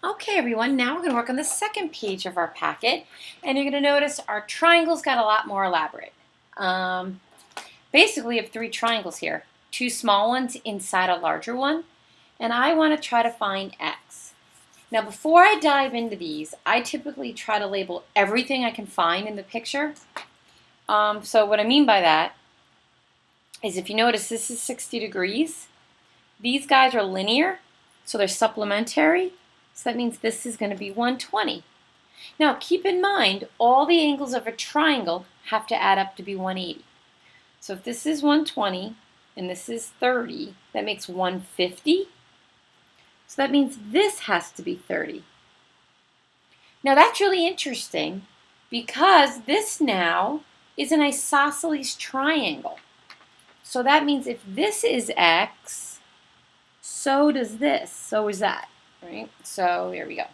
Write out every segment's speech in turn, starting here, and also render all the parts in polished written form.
Okay, everyone, now we're going to work on the second page of our packet, and you're going to notice our triangles got a lot more elaborate. Basically, we have three triangles here, two small ones inside a larger one, and I want to try to find x. Now, before I dive into these, I typically try to label everything I can find in the picture. So what I mean by that is if you notice this is 60 degrees, these guys are linear, so they're supplementary. So that means this is going to be 120. Now keep in mind, all the angles of a triangle have to add up to be 180. So if this is 120 and this is 30, that makes 150. So that means this has to be 30. Now that's really interesting because this now is an isosceles triangle. So that means if this is x, so does this, so is that. Right? So here we go.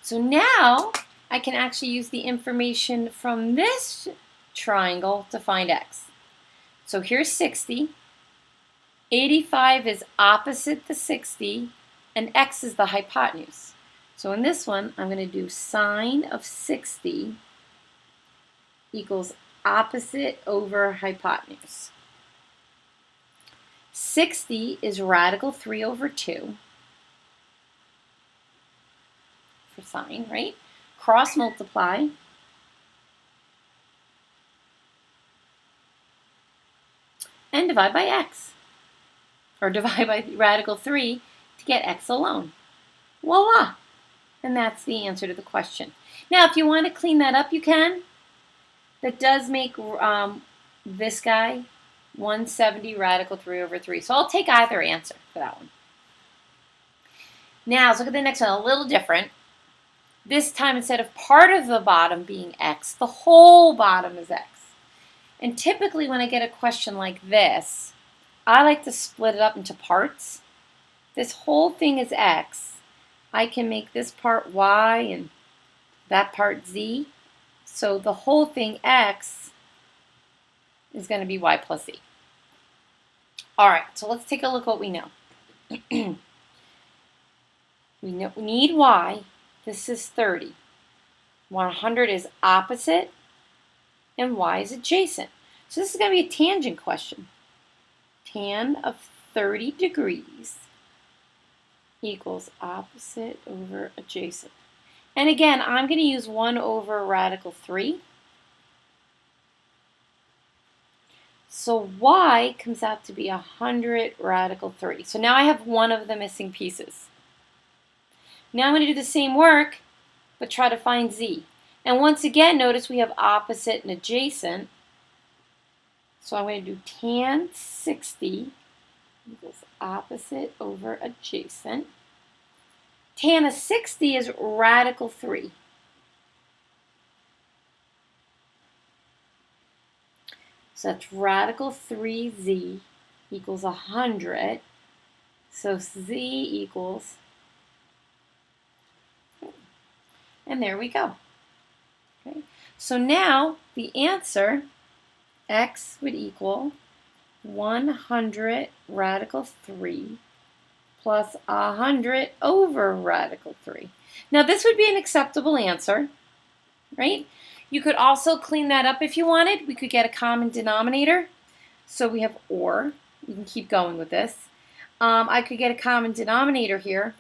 So now I can actually use the information from this triangle to find x. So here's 60. 85 is opposite the 60, and x is the hypotenuse. So in this one, I'm going to do sine of 60 equals opposite over hypotenuse. 60 is radical 3 over 2. For sine, right? Cross multiply. And divide by x. Or divide by radical 3 to get x alone. Voila! And that's the answer to the question. Now, if you want to clean that up, you can. That does make this guy 170 radical 3 over 3. So I'll take either answer for that one. Now, let's look at the next one, a little different. This time, instead of part of the bottom being x, the whole bottom is x. And typically when I get a question like this, I like to split it up into parts. This whole thing is x. I can make this part y and that part z. So the whole thing x is going to be y plus z. All right, so let's take a look at what we know. We need y. This is 30. 100 is opposite, and y is adjacent. So this is going to be a tangent question. Tan of 30 degrees equals opposite over adjacent. And again, I'm going to use 1 over radical 3. So y comes out to be 100 radical 3. So now I have one of the missing pieces. Now I'm going to do the same work, but try to find z. And once again, notice we have opposite and adjacent. So I'm going to do tan 60 equals opposite over adjacent. Tan of 60 is radical 3. So that's radical 3z equals 100. So z equals, and there we go. Okay. So now the answer, x would equal 100 radical 3 plus 100 over radical 3. Now this would be an acceptable answer, right? You could also clean that up if you wanted. We could get a common denominator. So we have or. You can keep going with this. I could get a common denominator here.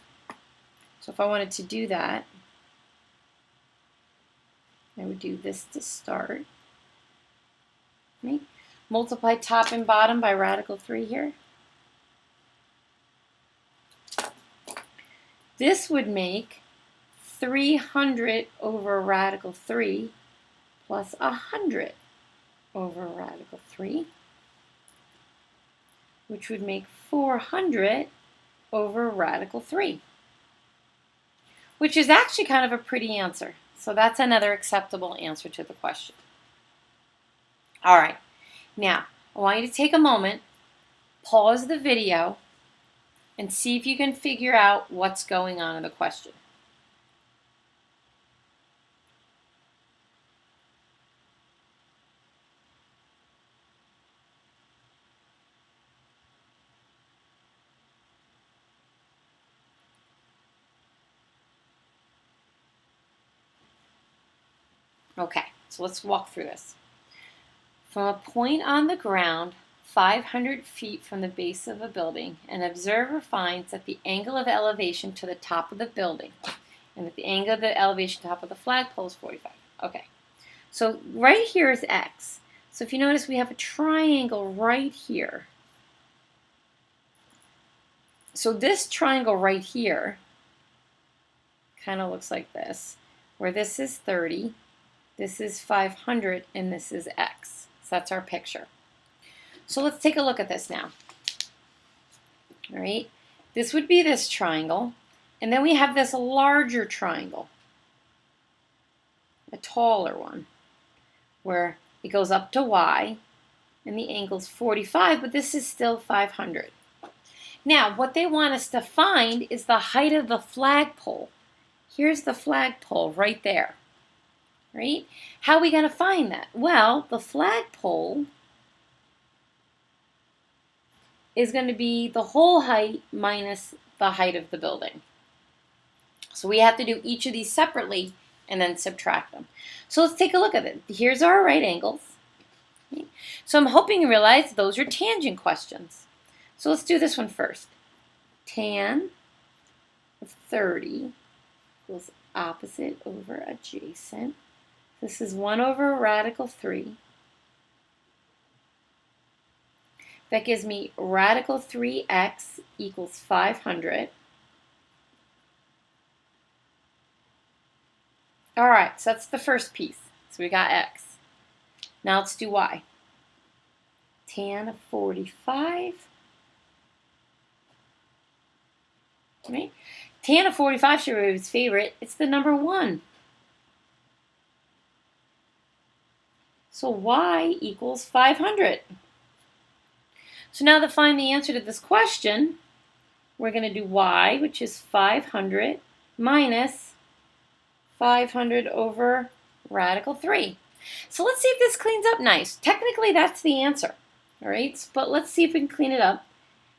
So if I wanted to do that, I would do this to start. Right? Multiply top and bottom by radical 3 here. This would make 300 over radical 3 plus 100 over radical 3, which would make 400 over radical 3, which is actually kind of a pretty answer. So that's another acceptable answer to the question. All right, now I want you to take a moment, pause the video, and see if you can figure out what's going on in the question. Okay, so let's walk through this. From a point on the ground, 500 feet from the base of a building, an observer finds that the angle of elevation to the top of the building and that the angle of the elevation top of the flagpole is 45. Okay, so right here is x. So if you notice, we have a triangle right here. So this triangle right here kind of looks like this, where this is 30, this is 500, and this is x. So that's our picture. So let's take a look at this now. All right, this would be this triangle, and then we have this larger triangle, a taller one, where it goes up to y, and the angle's 45, but this is still 500. Now, what they want us to find is the height of the flagpole. Here's the flagpole right there, right? How are we going to find that? Well, the flagpole is going to be the whole height minus the height of the building. So we have to do each of these separately and then subtract them. So let's take a look at it. Here's our right angles. Okay. So I'm hoping you realize those are tangent questions. So let's do this one first. Tan of 30 equals opposite over adjacent. This is 1 over radical 3. That gives me radical 3x equals 500. All right, so that's the first piece. So we got x. Now let's do y. Tan of 45. Right? Tan of 45 should be his favorite. It's the number 1. So y equals 500. So now to find the answer to this question, we're going to do y, which is 500 minus 500 over radical 3. So let's see if this cleans up nice. Technically, that's the answer. All right, but let's see if we can clean it up.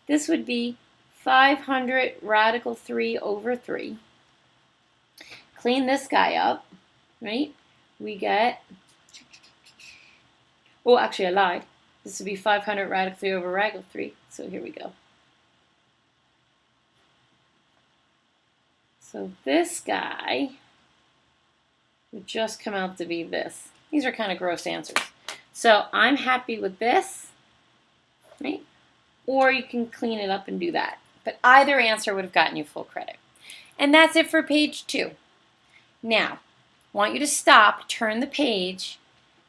This would be 500 radical 3 over 3. Clean this guy up, right? We get, oh, actually I lied. This would be 500 radical 3 over radical 3. So here we go. So this guy would just come out to be this. These are kind of gross answers. So I'm happy with this, right? Or you can clean it up and do that. But either answer would have gotten you full credit. And that's it for page 2. Now, I want you to stop, turn the page,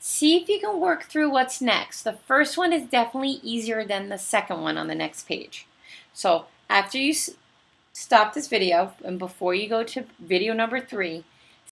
see if you can work through what's next. The first one is definitely easier than the second one on the next page. So after you stop this video and before you go to video number 3,